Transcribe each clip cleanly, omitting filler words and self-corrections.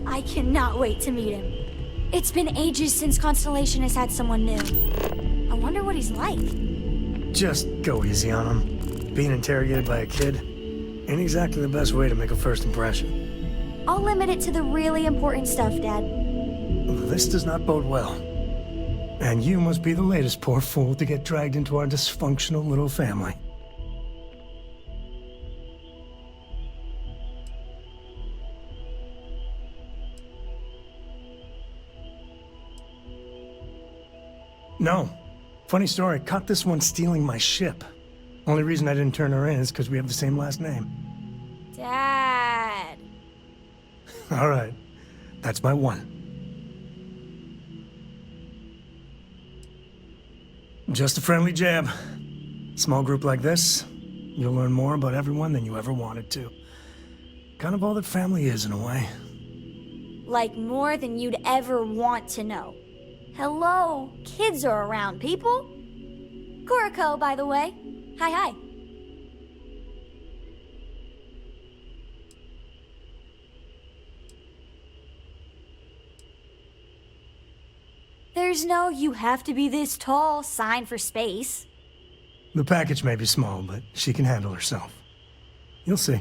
I cannot wait to meet him. It's been ages since Constellation has had someone new. I wonder what he's like. Just go easy on him. Being interrogated by a kid ain't exactly the best way to make a first impression. I'll limit it to the really important stuff, Dad. This does not bode well. And you must be the latest poor fool to get dragged into our dysfunctional little family. No. Funny story, caught this one stealing my ship. Only reason I didn't turn her in is because we have the same last name. Dad. All right. That's my one. Just a friendly jab. Small group like this, you'll learn more about everyone than you ever wanted to. Kind of all that family is, in a way. Like more than you'd ever want to know. Hello, kids are around, people. Kuriko, by the way. Hi, hi. There's no "you have to be this tall" sign for space. The package may be small, but she can handle herself. You'll see.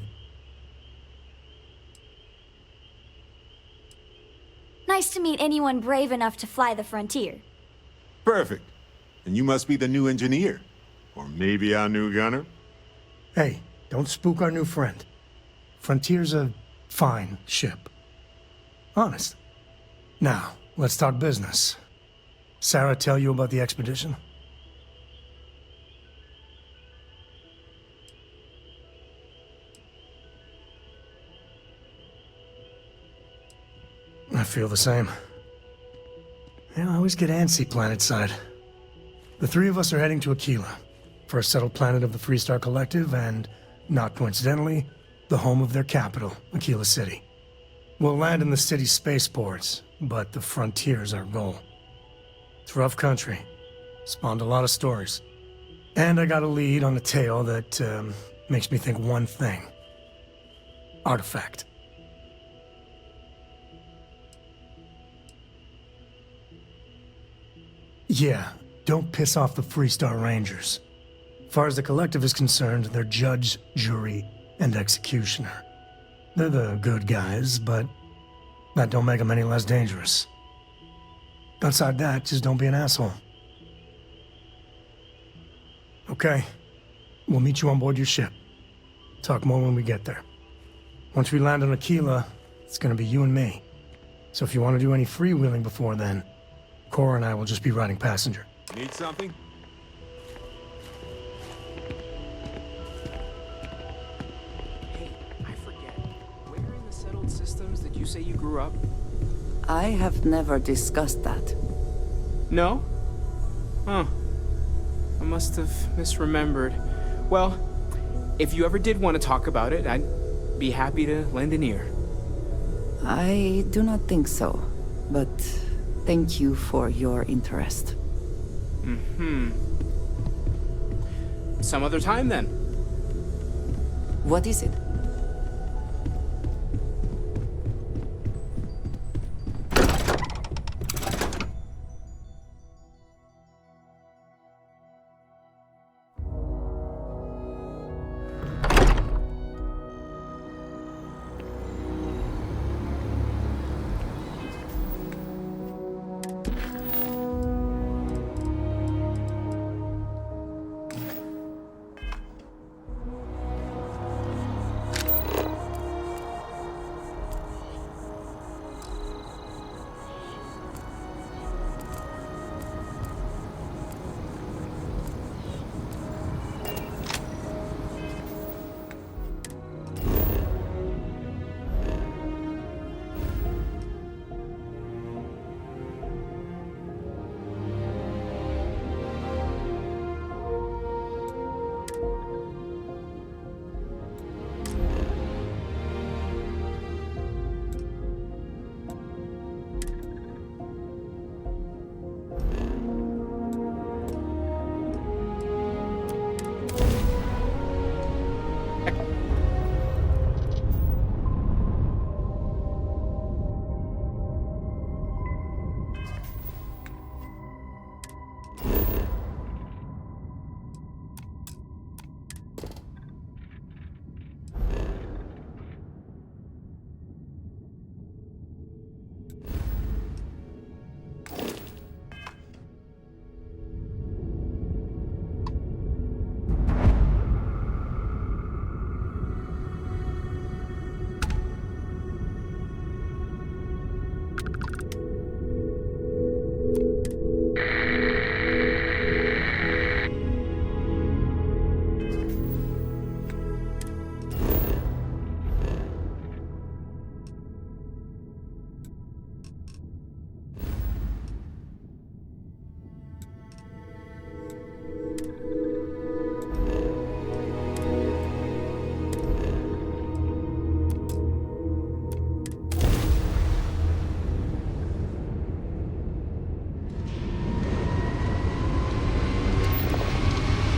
Nice to meet anyone brave enough to fly the frontier. Perfect. And you must be the new engineer. Or maybe our new gunner? Hey, don't spook our new friend. Frontier's a fine ship. Honest. Now, let's talk business. Sarah tell you about the expedition? I feel the same. Yeah, I always get antsy planetside. The three of us are heading to Akila, first settled planet of the Freestar Collective and, not coincidentally, the home of their capital, Akila City. We'll land in the city's spaceports, but the frontier's our goal. It's rough country. Spawned a lot of stories. And I got a lead on a tale that makes me think one thing. Artifact. Yeah, don't piss off the Freestar Rangers. As far as the Collective is concerned, they're judge, jury, and executioner. They're the good guys, but that don't make them any less dangerous. Outside that, just don't be an asshole. Okay, we'll meet you on board your ship. Talk more when we get there. Once we land on Akila, it's gonna be you and me. So if you want to do any freewheeling before then, Cora and I will just be riding passenger. Need something? Hey, I forget. Where in the settled systems did you say you grew up? I have never discussed that. No? Huh. I must have misremembered. Well, if you ever did want to talk about it, I'd be happy to lend an ear. I do not think so, but thank you for your interest. Some other time, then. What is it?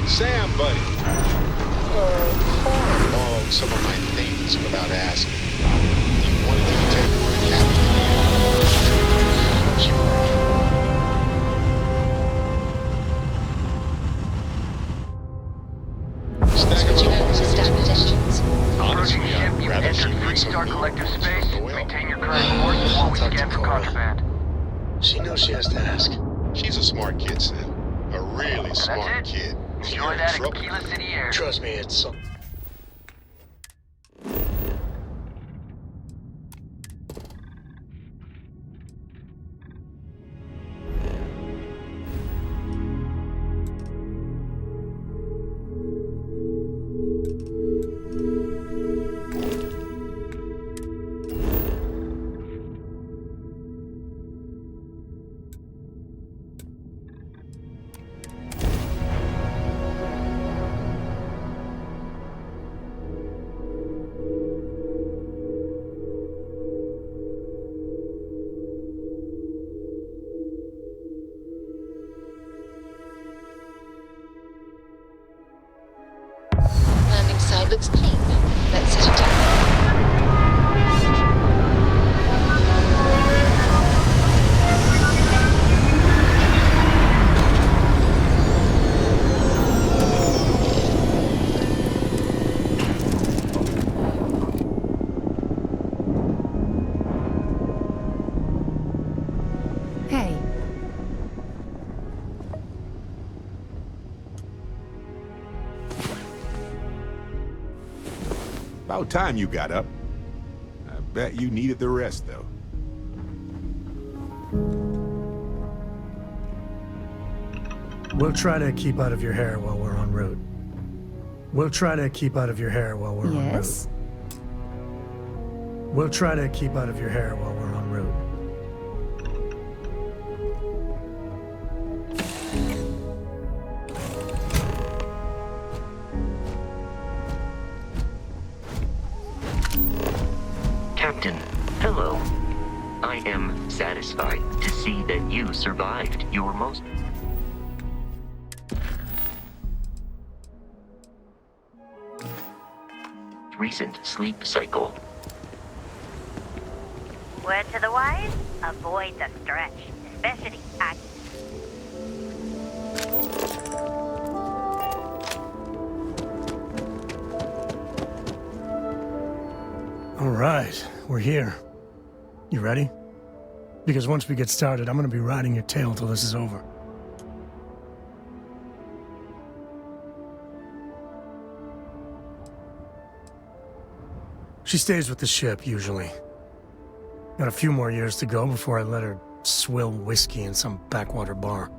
Sam, buddy. Far along some of my things without asking. You wanted to take my captain. Approaching ship, you've entered Freestar Collective space. Maintain your current course while we scan for contraband. She knows she has to ask. She's a smart kid, Sam. A really smart kid. Enjoy that Akila City air. Trust me, it's so... Looks clean. Let's set it down. Hey. About time you got up. I bet you needed the rest, though. We'll try to keep out of your hair while we're en route. We'll try to keep out of your hair while we're en route. Yes? We'll try to keep out of your hair while we're en route. Captain, hello. I am satisfied to see that you survived your most... recent sleep cycle. Word to the wise, avoid the stretch, especially at... All right, we're here. You ready? Because once we get started, I'm gonna be riding your tail till this is over. She stays with the ship, usually. Got a few more years to go before I let her swill whiskey in some backwater bar.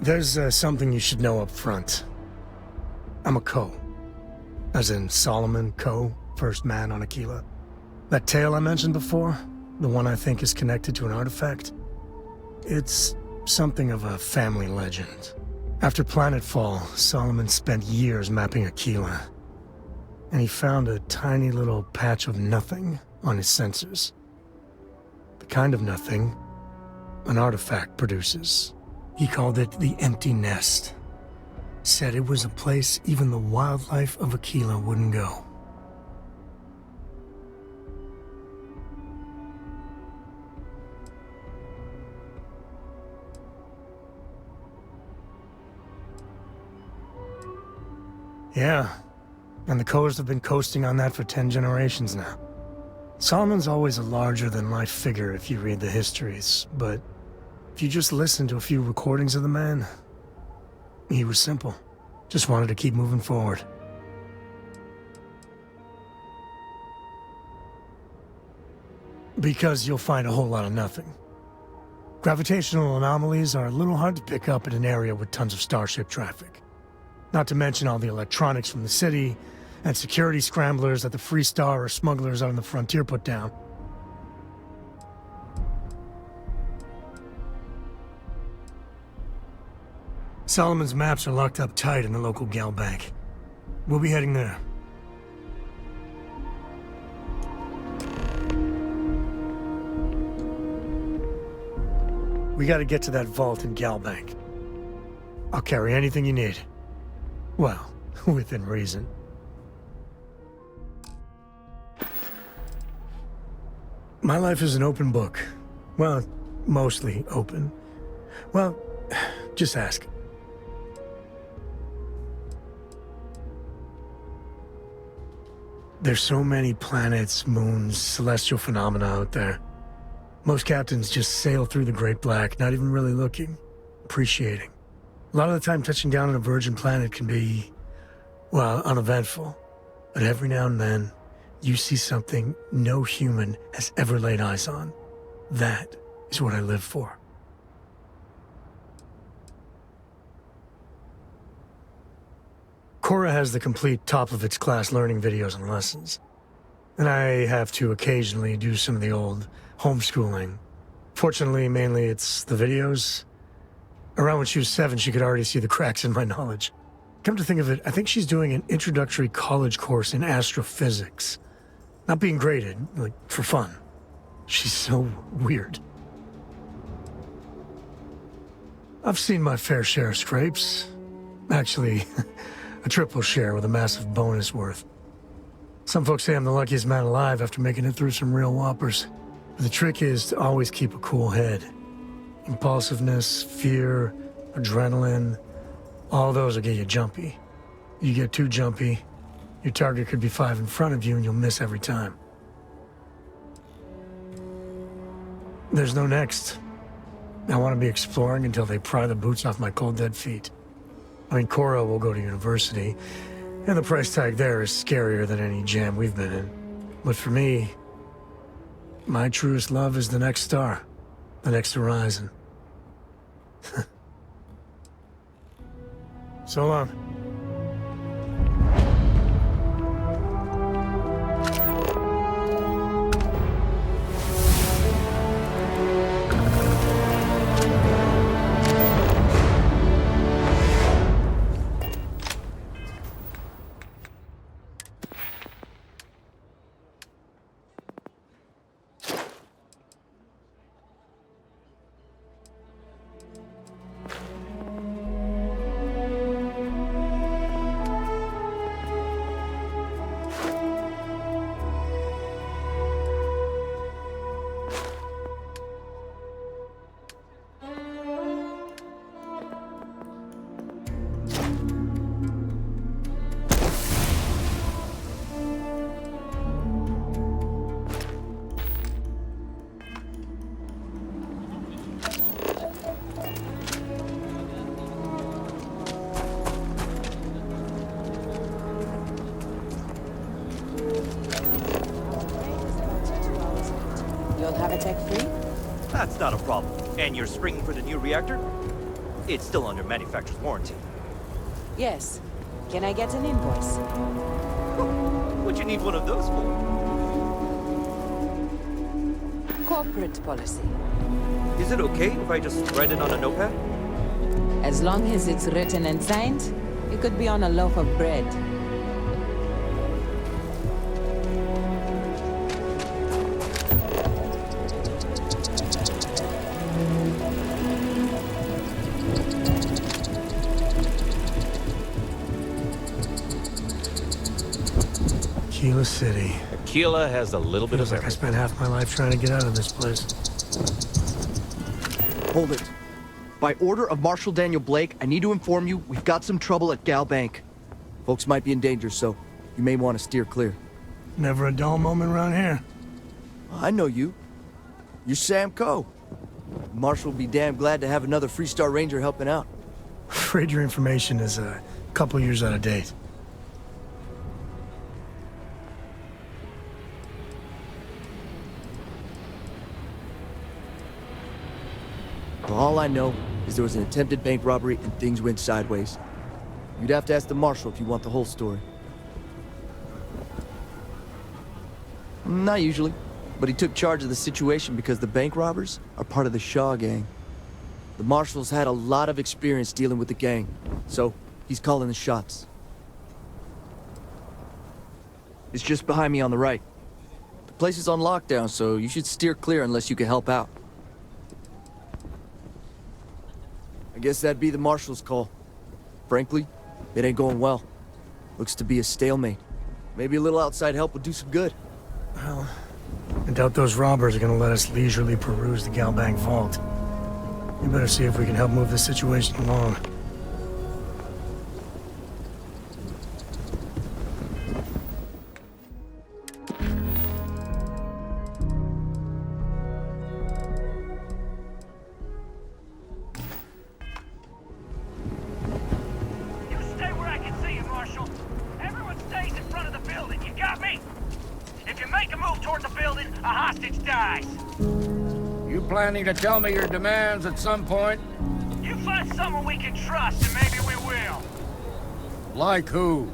There's something you should know up front. I'm a Co. As in Solomon Co., first man on Akila. That tale I mentioned before, the one I think is connected to an artifact, it's something of a family legend. After planetfall, Solomon spent years mapping Akila, and he found a tiny little patch of nothing on his sensors. The kind of nothing an artifact produces. He called it the Empty Nest. Said it was a place even the wildlife of Akila wouldn't go. Yeah, and the Coors have been coasting on that for 10 generations now. Solomon's always a larger-than-life figure if you read the histories, but if you just listen to a few recordings of the man, he was simple. Just wanted to keep moving forward. Because you'll find a whole lot of nothing. Gravitational anomalies are a little hard to pick up in an area with tons of starship traffic. Not to mention all the electronics from the city, and security scramblers that the Free Star or smugglers out on the frontier put down. Solomon's maps are locked up tight in the local gal bank. We'll be heading there. We gotta get to that vault in gal bank. I'll carry anything you need. Well, within reason. My life is an open book. Well, mostly open. Well, just ask. There's so many planets, moons, celestial phenomena out there. Most captains just sail through the Great Black, not even really looking, appreciating. A lot of the time touching down on a virgin planet can be, well, uneventful. But every now and then, you see something no human has ever laid eyes on. That is what I live for. Cora has the complete top-of-its-class learning videos and lessons. And I have to occasionally do some of the old homeschooling. Fortunately, mainly it's the videos. Around when she was 7, she could already see the cracks in my knowledge. Come to think of it, I think she's doing an introductory college course in astrophysics. Not being graded, like, for fun. She's so weird. I've seen my fair share of scrapes. Actually, a triple share with a massive bonus worth. Some folks say I'm the luckiest man alive after making it through some real whoppers. But the trick is to always keep a cool head. Impulsiveness, fear, adrenaline, all those will get you jumpy. You get too jumpy, your target could be 5 in front of you and you'll miss every time. There's no next. I want to be exploring until they pry the boots off my cold dead feet. I mean, Cora will go to university, and the price tag there is scarier than any jam we've been in. But for me, my truest love is the next star, the next horizon. So long. That's not a problem. And you're springing for the new reactor? It's still under manufacturer's warranty. Yes. Can I get an invoice? What'd you need one of those for? Corporate policy. Is it okay if I just write it on a notepad? As long as it's written and signed, it could be on a loaf of bread. Akila City. Akila has a little bit of everything. I spent half my life trying to get out of this place. Hold it. By order of Marshal Daniel Blake, I need to inform you we've got some trouble at Gal Bank. Folks might be in danger, so you may want to steer clear. Never a dull moment around here. I know you. You're Sam Coe. Marshal will be damn glad to have another Freestar Ranger helping out. Afraid your information is a couple years out of date. Well, all I know is there was an attempted bank robbery and things went sideways. You'd have to ask the marshal if you want the whole story. Not usually, but he took charge of the situation because the bank robbers are part of the Shaw gang. The marshal's had a lot of experience dealing with the gang, so he's calling the shots. It's just behind me on the right. The place is on lockdown, so you should steer clear unless you can help out. I guess that'd be the marshal's call. Frankly, it ain't going well. Looks to be a stalemate. Maybe a little outside help would do some good. Well, I doubt those robbers are gonna let us leisurely peruse the Galbank vault. We better see if we can help move this situation along. Planning to tell me your demands at some point? You find someone we can trust, and maybe we will. Like who?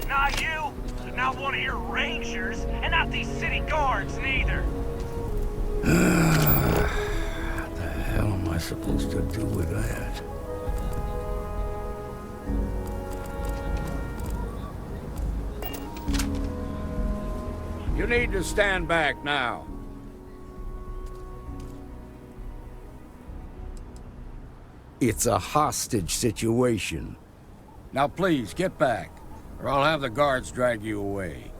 Not you, not one of your rangers, and not these city guards, neither. What the hell am I supposed to do with that? You need to stand back now. It's a hostage situation. Now please, get back, or I'll have the guards drag you away.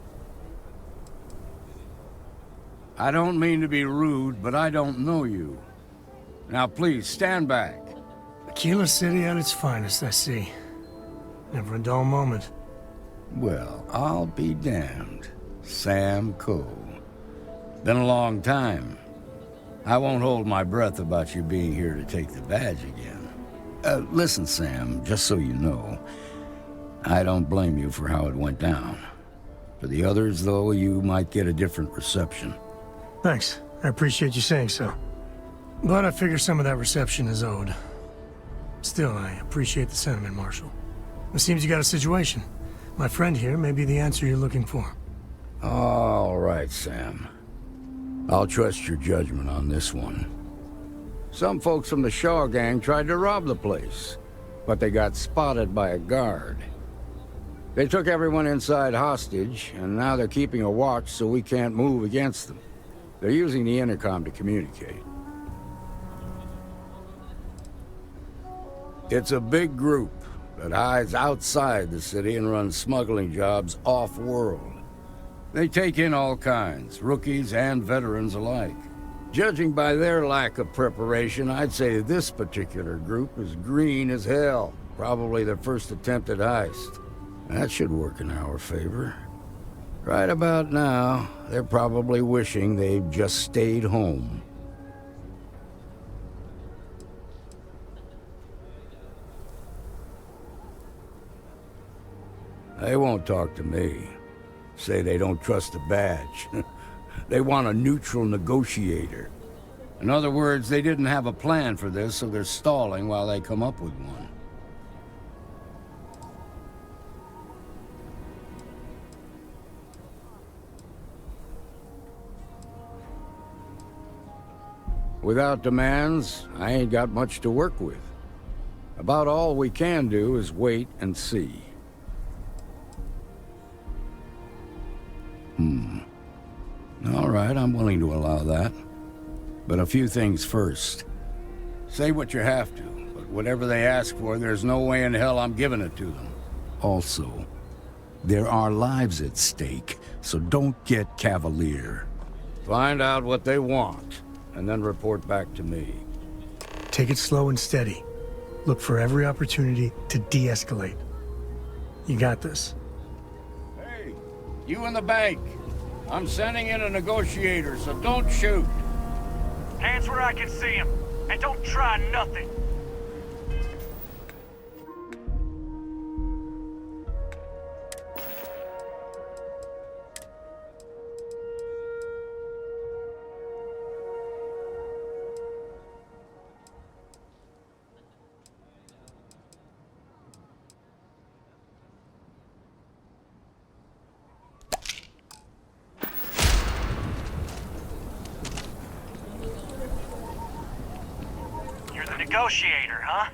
I don't mean to be rude, but I don't know you. Now please, stand back. Akila City at its finest, I see. Never a dull moment. Well, I'll be damned. Sam Cole. Been a long time. I won't hold my breath about you being here to take the badge again. Listen, Sam, just so you know, I don't blame you for how it went down. For the others, though, you might get a different reception. Thanks. I appreciate you saying so. But I figure some of that reception is owed. Still, I appreciate the sentiment, Marshal. It seems you got a situation. My friend here may be the answer you're looking for. All right, Sam. I'll trust your judgment on this one. Some folks from the Shaw gang tried to rob the place, but they got spotted by a guard. They took everyone inside hostage, and now they're keeping a watch so we can't move against them. They're using the intercom to communicate. It's a big group that hides outside the city and runs smuggling jobs off-world. They take in all kinds, rookies and veterans alike. Judging by their lack of preparation, I'd say this particular group is green as hell. Probably their first attempt at heist. That should work in our favor. Right about now, they're probably wishing they'd just stayed home. They won't talk to me. Say they don't trust the badge. They want a neutral negotiator. In other words, they didn't have a plan for this, so they're stalling while they come up with one. Without demands, I ain't got much to work with. About all we can do is wait and see. All right, I'm willing to allow that. But a few things first. Say what you have to, but whatever they ask for, there's no way in hell I'm giving it to them. Also, there are lives at stake, so don't get cavalier. Find out what they want, and then report back to me. Take it slow and steady. Look for every opportunity to de-escalate. You got this. Hey, you in the bank. I'm sending in a negotiator, so don't shoot. Hands where I can see him, and don't try nothing. negotiator, huh?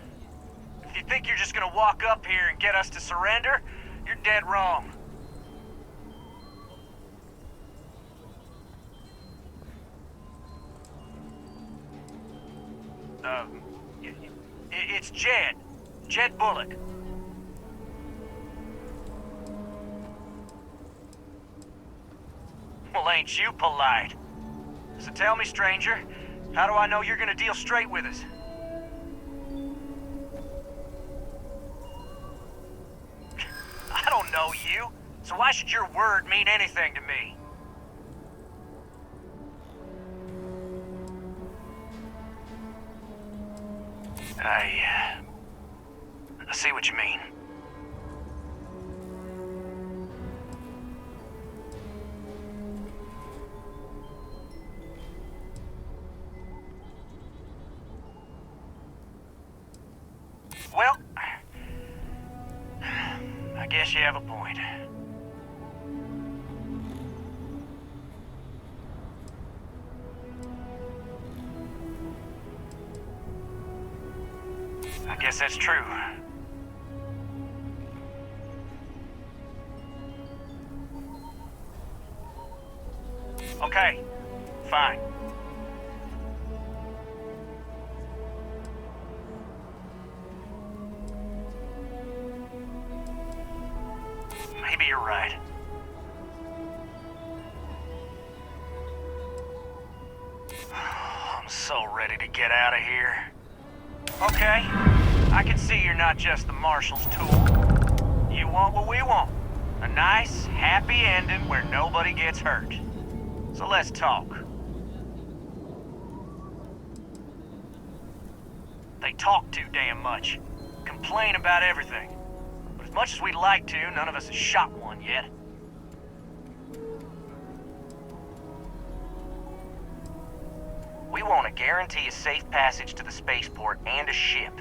If you think you're just gonna walk up here and get us to surrender, you're dead wrong. It's Jed. Jed Bullock. Well, ain't you polite? So tell me, stranger, how do I know you're gonna deal straight with us? I don't know you, so why should your word mean anything to me? I see what you mean. Well, I guess you have a point. I guess that's true. Okay, fine. Maybe you're right. I'm so ready to get out of here. Okay, I can see you're not just the Marshal's tool. You want what we want. A nice, happy ending where nobody gets hurt. So let's talk. They talk too damn much. Complain about everything. But as much as we'd like to, none of us has shot one yet. We want to guarantee a safe passage to the spaceport and a ship.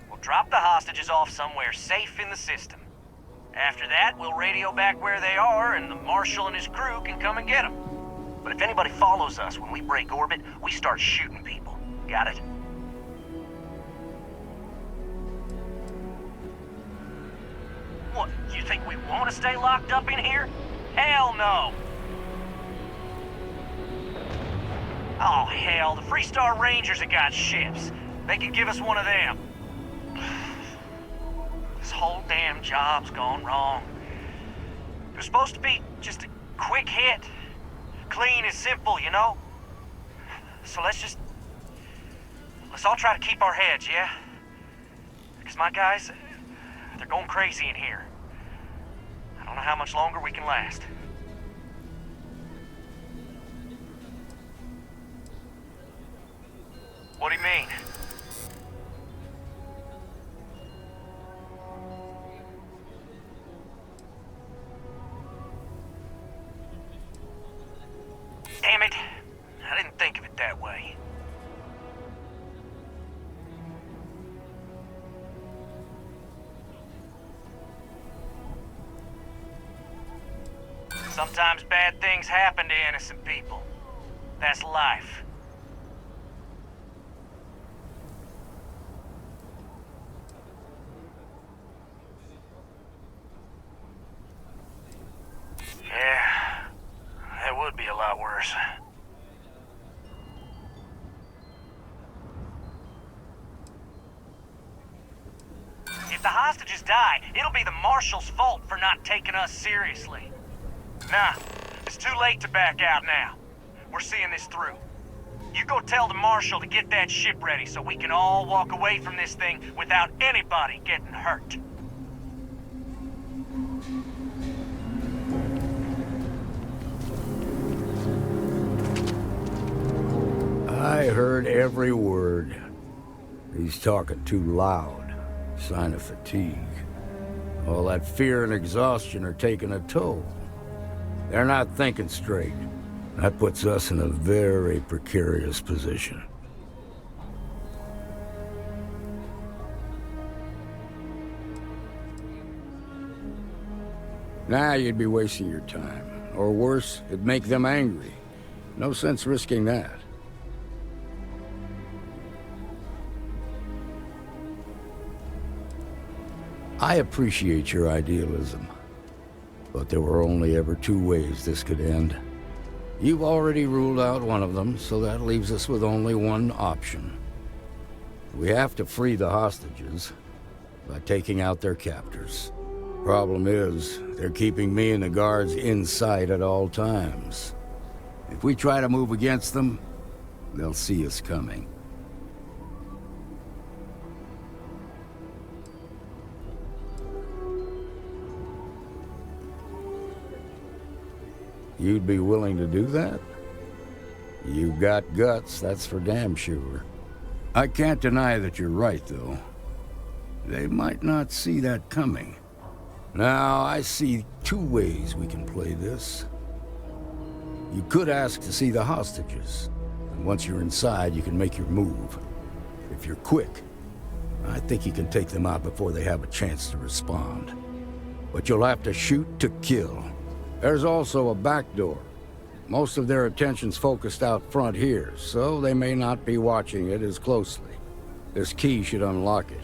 We'll drop the hostages off somewhere safe in the system. After that, we'll radio back where they are, and the Marshal and his crew can come and get them. But if anybody follows us when we break orbit, we start shooting people. Got it? What, you think we want to stay locked up in here? Hell no! Oh, hell, the Freestar Rangers have got ships. They could give us one of them. This whole damn job's gone wrong. It was supposed to be just a quick hit. Clean and simple, you know? So let's all try to keep our heads, yeah? Because my guys, they're going crazy in here. I don't know how much longer we can last. What do you mean? Damn it. I didn't think of it that way. Sometimes bad things happen to innocent people. That's life. Yeah, that would be a lot worse. If the hostages die, it'll be the Marshal's fault for not taking us seriously. Nah, it's too late to back out now. We're seeing this through. You go tell the Marshal to get that ship ready so we can all walk away from this thing without anybody getting hurt. I heard every word. He's talking too loud. Sign of fatigue. All that fear and exhaustion are taking a toll. They're not thinking straight. That puts us in a very precarious position. Nah, you'd be wasting your time. Or worse, it'd make them angry. No sense risking that. I appreciate your idealism, but there were only ever two ways this could end. You've already ruled out one of them, so that leaves us with only one option. We have to free the hostages by taking out their captors. Problem is, they're keeping me and the guards in sight at all times. If we try to move against them, they'll see us coming. You'd be willing to do that? You've got guts, that's for damn sure. I can't deny that you're right, though. They might not see that coming. Now, I see two ways we can play this. You could ask to see the hostages, and once you're inside, you can make your move. If you're quick, I think you can take them out before they have a chance to respond. But you'll have to shoot to kill. There's also a back door. Most of their attention's focused out front here, so they may not be watching it as closely. This key should unlock it.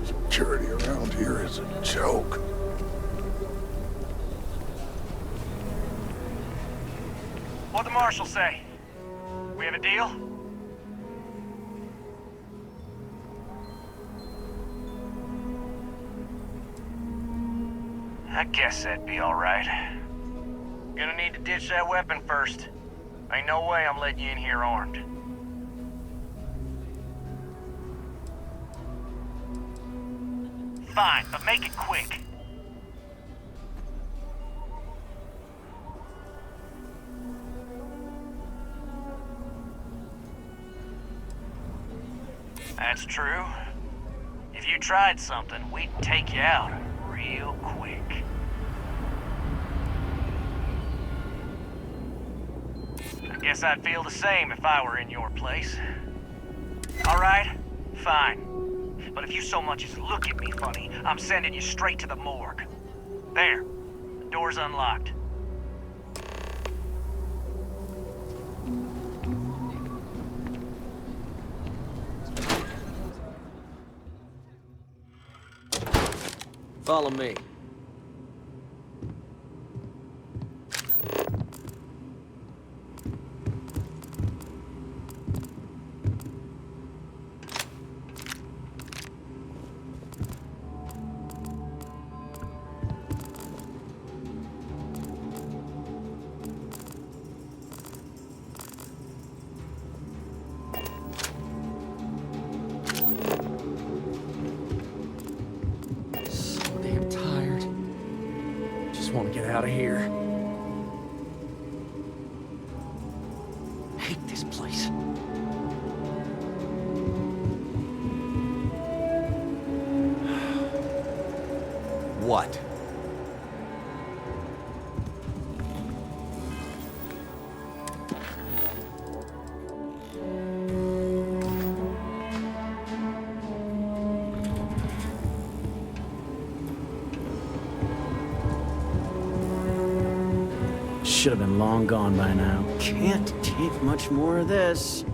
Security around here is a joke. What'd the marshal say? We have a deal? I guess that'd be all right. Gonna need to ditch that weapon first. Ain't no way I'm letting you in here armed. Fine, but make it quick. That's true. If you tried something, we'd take you out real quick. I guess I'd feel the same if I were in your place. All right, fine. But if you so much as look at me funny, I'm sending you straight to the morgue. There, the door's unlocked. Follow me. Want to get out of here. Hate this place. What? Should have been long gone by now. Can't take much more of this.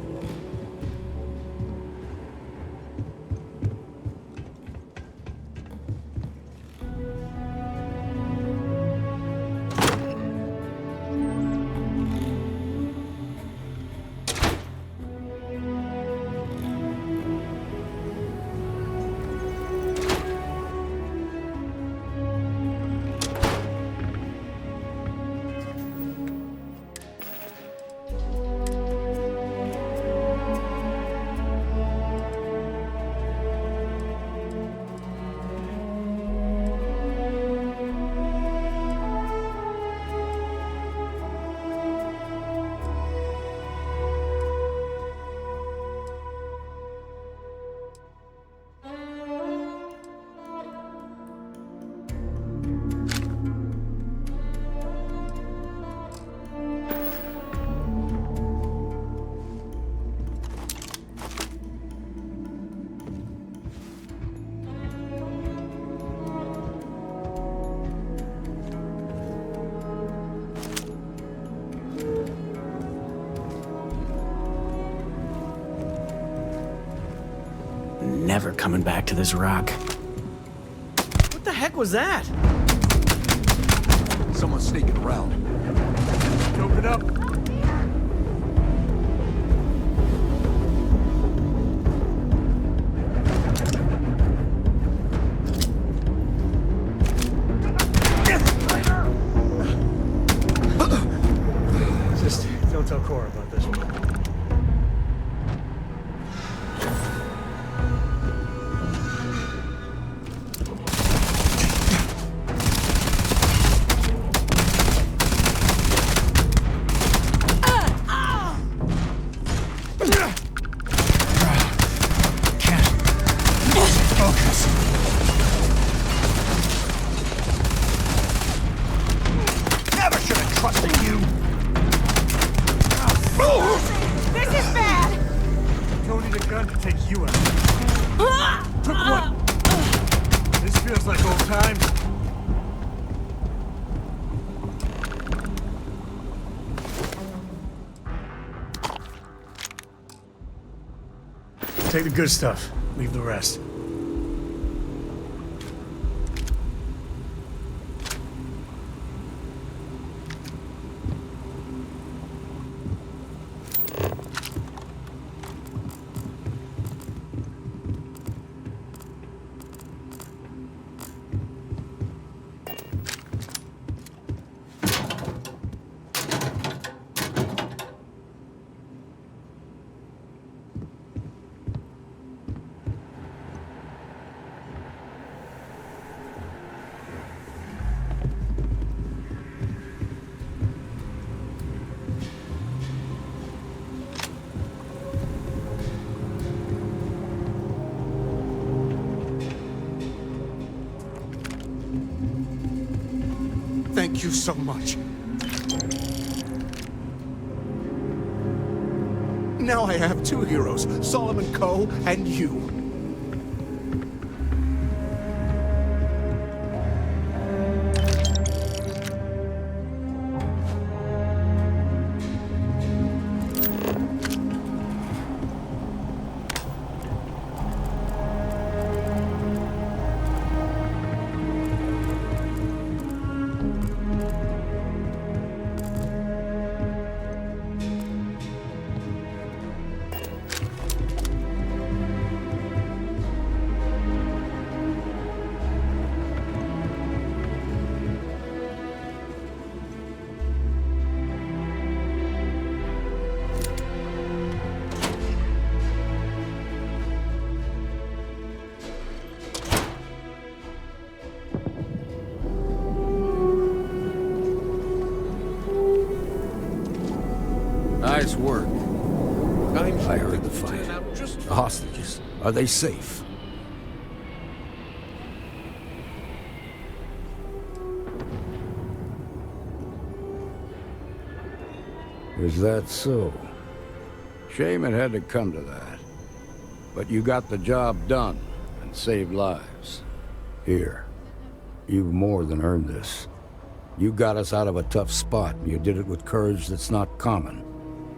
never coming back to this rock. What the heck was that? Someone's sneaking around. Open it up. Just don't tell Cora about this one. Take the good stuff. Leave the rest. Thank you so much. Now I have two heroes, Solomon Coe and you. Nice work. I heard the fight. The hostages, are they safe? Is that so? Shame it had to come to that. But you got the job done and saved lives. Here, you've more than earned this. You got us out of a tough spot, and you did it with courage that's not common.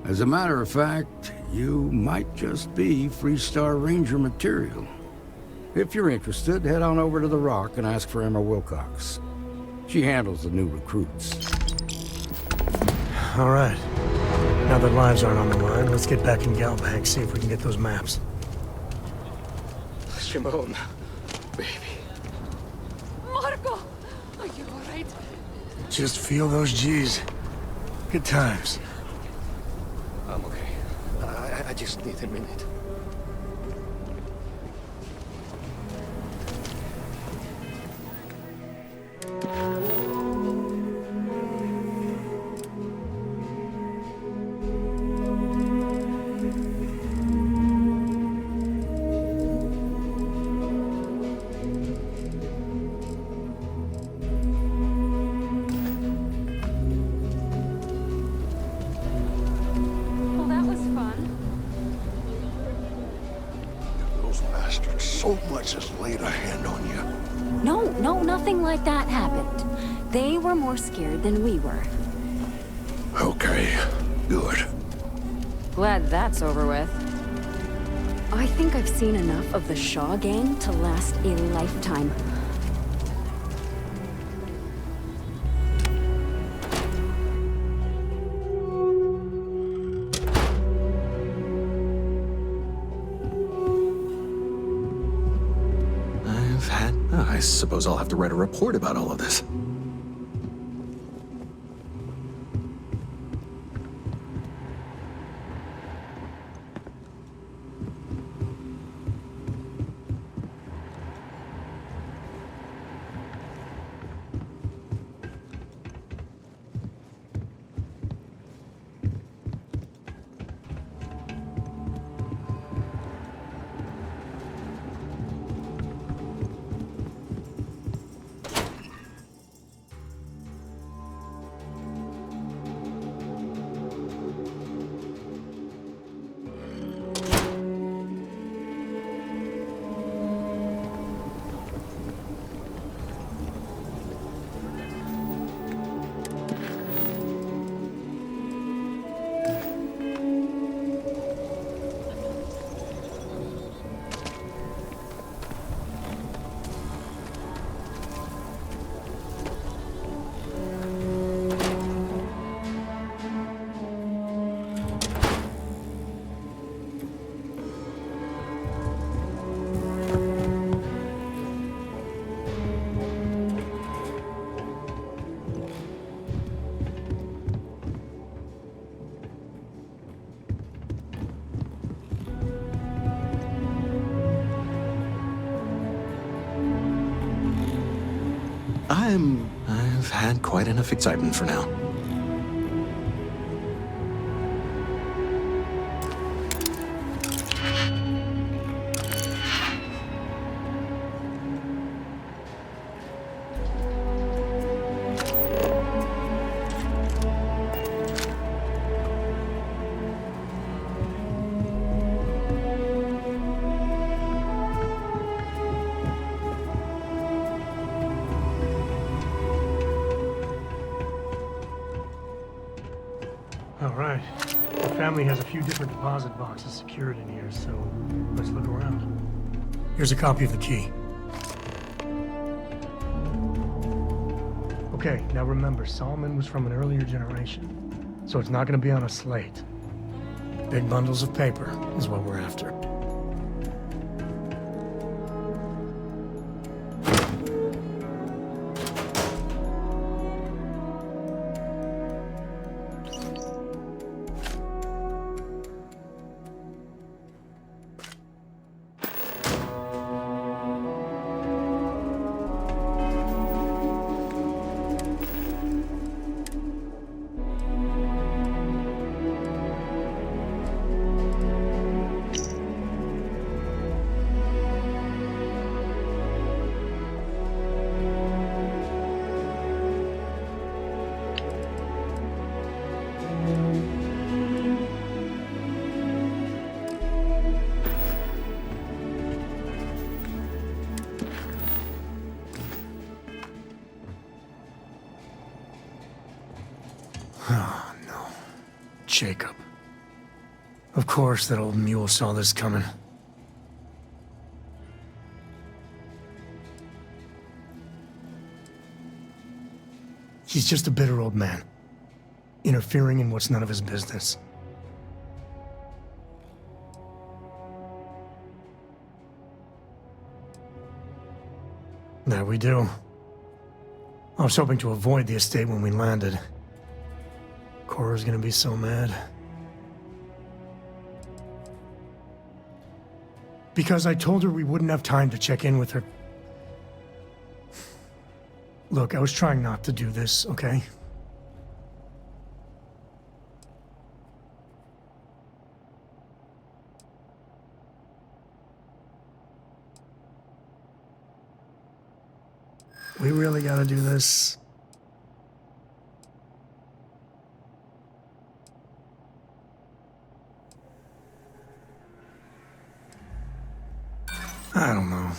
As a matter of fact, you might just be Freestar Ranger material. If you're interested, head on over to the Rock and ask for Emma Wilcox. She handles the new recruits. All right. Now that lives aren't on the line, let's get back in Galbank, see if we can get those maps. Shimon, baby. Marco! Are you alright? Just feel those G's. Good times. I'm okay. I just need a minute. So much has laid a hand on you. No, nothing like that happened. They were more scared than we were. Okay, good. Glad that's over with. I think I've seen enough of the Shaw gang to last a lifetime. I suppose I'll have to write a report about all of this. I've had quite enough excitement for now. Alright. The family has a few different deposit boxes secured in here, so let's look around. Here's a copy of the key. Okay, now remember, Solomon was from an earlier generation, so it's not going to be on a slate. Big bundles of paper is what we're after. Oh, no. Jacob. Of course that old mule saw this coming. He's just a bitter old man, interfering in what's none of his business. There we do. I was hoping to avoid the estate when we landed. Cora's gonna be so mad. Because I told her we wouldn't have time to check in with her. Look, I was trying not to do this, okay? We really gotta do this. I don't know.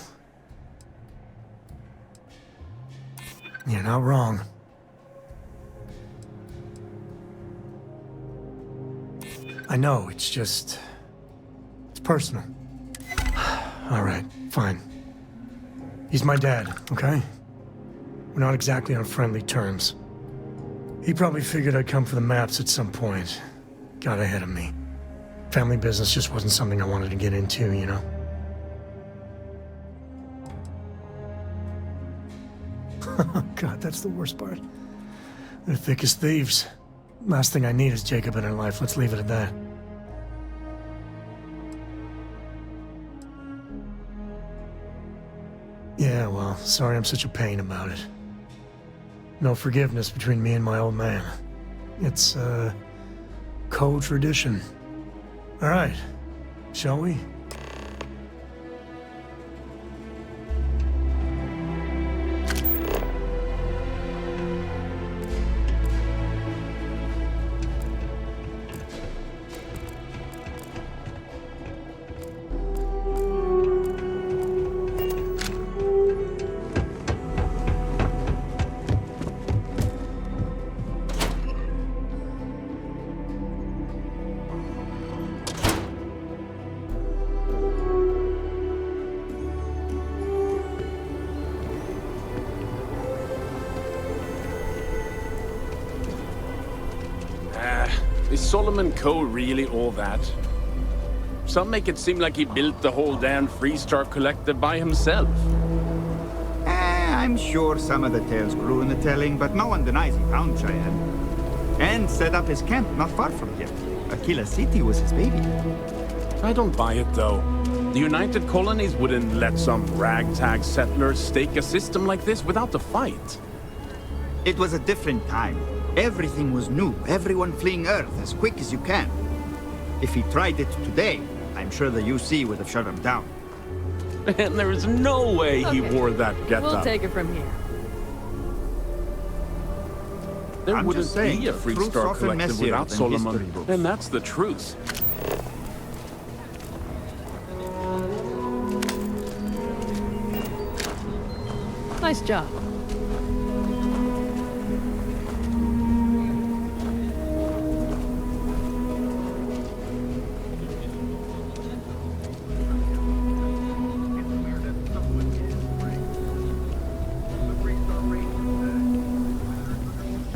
You're not wrong. I know, it's personal. All right, fine. He's my dad, okay? We're not exactly on friendly terms. He probably figured I'd come for the maps at some point. Got ahead of me. Family business just wasn't something I wanted to get into, you know? God, that's the worst part. They're thick as thieves. Last thing I need is Jacob in her life. Let's leave it at that. Yeah, well, sorry I'm such a pain about it. No forgiveness between me and my old man. It's, co-tradition. All right, shall we? Is Solomon Coe really all that? Some make it seem like he built the whole damn Freestar Collective by himself. I'm sure some of the tales grew in the telling, but no one denies he found Cheyenne. And set up his camp not far from here. Akila City was his baby. I don't buy it, though. The United Colonies wouldn't let some ragtag settlers stake a system like this without a fight. It was a different time. Everything was new, everyone fleeing Earth as quick as you can. If he tried it today, I'm sure the UC would have shut him down. And there is no way he wore that getup. We'll take it from here. There I'm wouldn't just saying, be a the truth's Freestar often Collective messier without than Solomon, history books. and that's the truth. Nice job.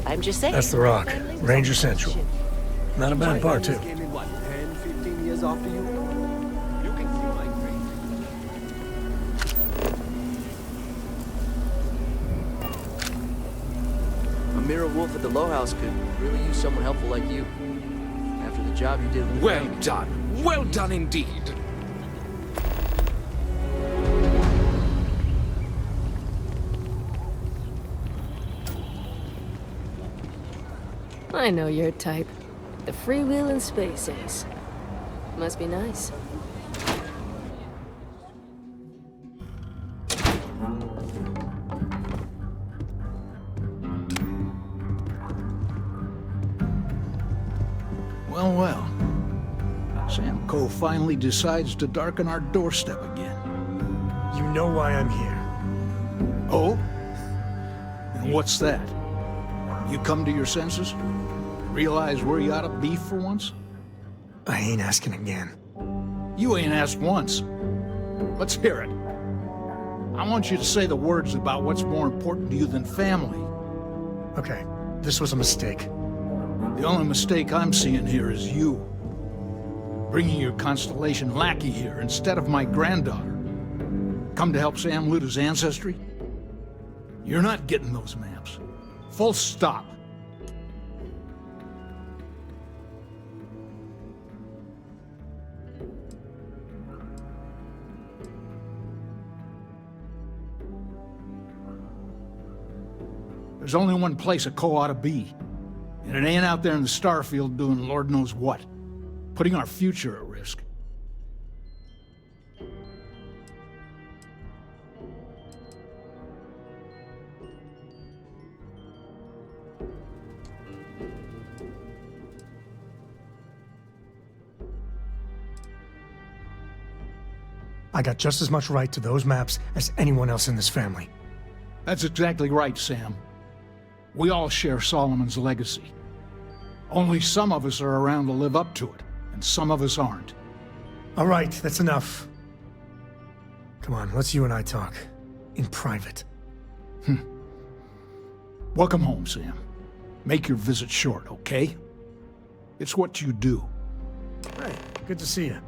I'm just saying. That's the Rock. Ranger Central. Not a bad bar, too. Came in, what, 10, 15 years after you? You can see my grade. Amira Wolf at the Low House could really use someone helpful like you. After the job you did with the Well bank. done. Well done indeed. I know your type. The freewheeling space ace. Must be nice. Well, well. Sam Coe finally decides to darken our doorstep again. You know why I'm here. Oh? And what's that? You come to your senses? Realize where you ought to be for once? I ain't asking again. You ain't asked once. Let's hear it. I want you to say the words about what's more important to you than family. Okay, this was a mistake. The only mistake I'm seeing here is you. Bringing your Constellation lackey here instead of my granddaughter. Come to help Sam loot his ancestry? You're not getting those maps. Full stop. There's only one place a Coe ought to be. And it ain't out there in the Starfield doing Lord knows what. Putting our future at risk. I got just as much right to those maps as anyone else in this family. That's exactly right, Sam. We all share Solomon's legacy. Only some of us are around to live up to it, and some of us aren't. All right, that's enough. Come on, let's you and I talk. In private. Welcome home, Sam. Make your visit short, okay? It's what you do. Hey, good to see you.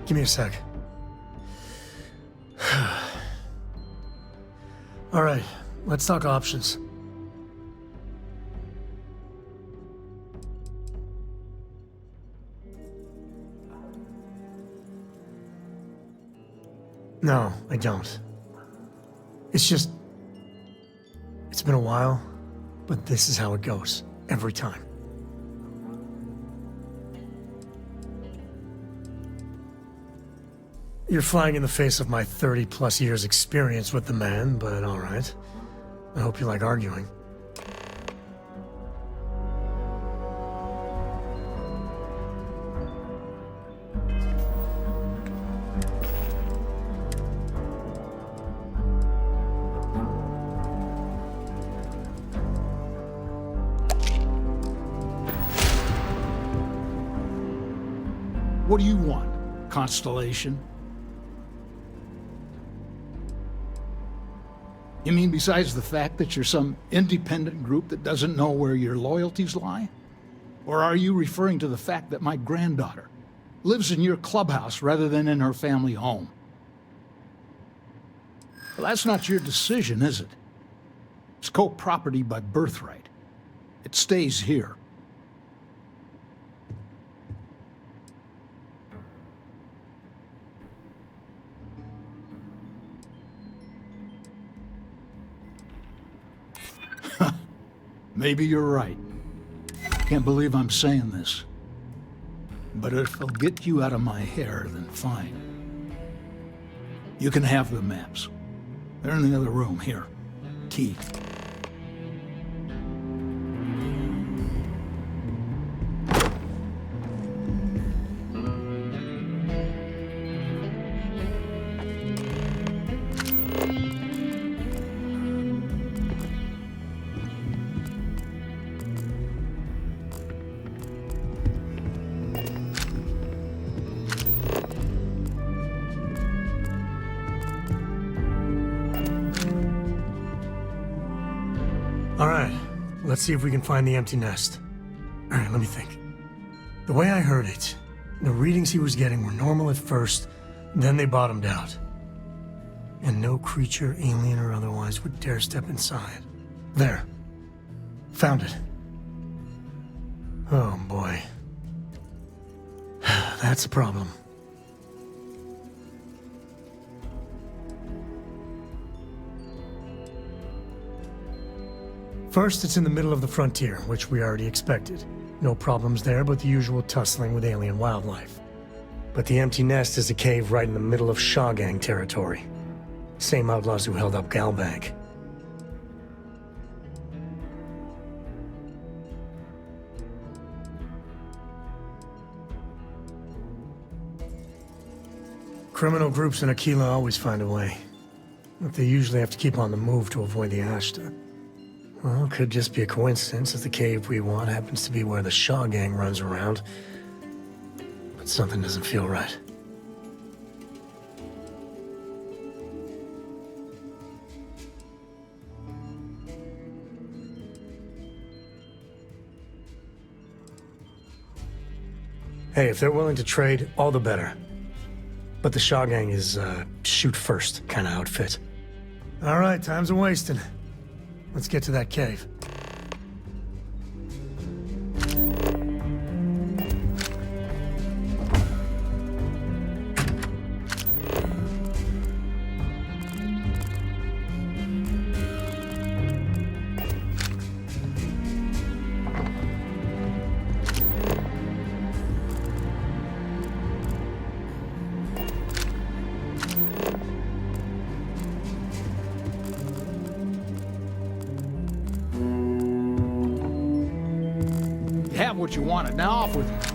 Give me a sec. All right, let's talk options. No, I don't. It's just... It's been a while, but this is how it goes. Every time. You're flying in the face of my 30-plus years experience with the man, but all right. I hope you like arguing. What do you want, Constellation? You mean besides the fact that you're some independent group that doesn't know where your loyalties lie? Or are you referring to the fact that my granddaughter lives in your clubhouse rather than in her family home? Well, that's not your decision, is it? It's co-property by birthright. It stays here. Maybe you're right. Can't believe I'm saying this. But if it'll get you out of my hair, then fine. You can have the maps. They're in the other room, here. Key. All right, let's see if we can find the empty nest. All right, let me think. The way I heard it, the readings he was getting were normal at first, then they bottomed out. And no creature, alien or otherwise, would dare step inside. There. Found it. Oh, boy. That's a problem. First, it's in the middle of the frontier, which we already expected. No problems there, but the usual tussling with alien wildlife. But the empty nest is a cave right in the middle of Shaw Gang territory. Same outlaws who held up Galbank. Criminal groups in Akila always find a way. But they usually have to keep on the move to avoid the Ashta. Well, it could just be a coincidence if the cave we want happens to be where the Shaw Gang runs around. But something doesn't feel right. Hey, if they're willing to trade, all the better. But the Shaw Gang is, shoot first kind of outfit. All right, time's a-wasting. Let's get to that cave. Have what you wanted. Now off with you.